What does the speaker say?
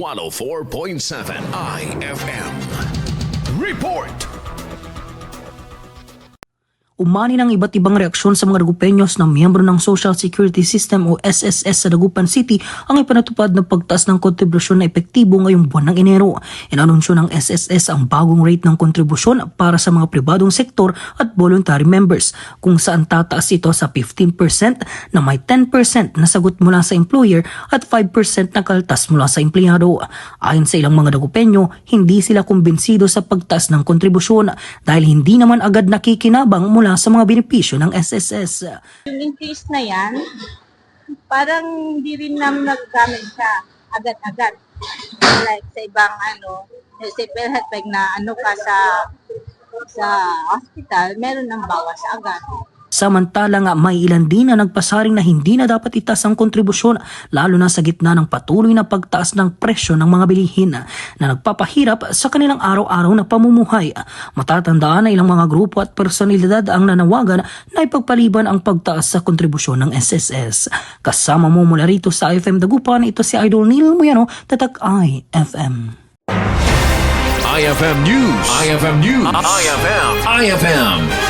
104.7 IFM. Report! Umani ng iba't ibang reaksyon sa mga Dagupenyos na miyembro ng Social Security System o SSS sa Dagupan City ang ipinatupad na pagtaas ng kontribusyon na epektibo ngayong buwan ng Enero. Inanunsyo ng SSS ang bagong rate ng kontribusyon para sa mga pribadong sektor at voluntary members, kung saan tataas ito sa 15% na may 10% na sagot mula sa employer at 5% na kaltas mula sa empleyado. Ayon sa ilang mga Dagupenyo, hindi sila kumbinsido sa pagtaas ng kontribusyon dahil hindi naman agad nakikinabang mula sa mga benepisyo ng SSS. Yung increase na yan, parang hindi rin naman nagagamit siya agad-agad. Like sa ibang sa PhilHealth, pag na ka sa hospital, meron ng bawas agad. Samantala nga may ilan din na nagpasaring na hindi na dapat itaas ang kontribusyon, lalo na sa gitna ng patuloy na pagtaas ng presyo ng mga bilihin na nagpapahirap sa kanilang araw-araw na pamumuhay. Matatandaan na ilang mga grupo at personalidad ang nanawagan na ipagpaliban ang pagtaas sa kontribusyon ng SSS. Kasama mo mula rito sa IFM Dagupan, ito si Idol Neil Muyano, Tatak IFM. IFM News. IFM News. IFM.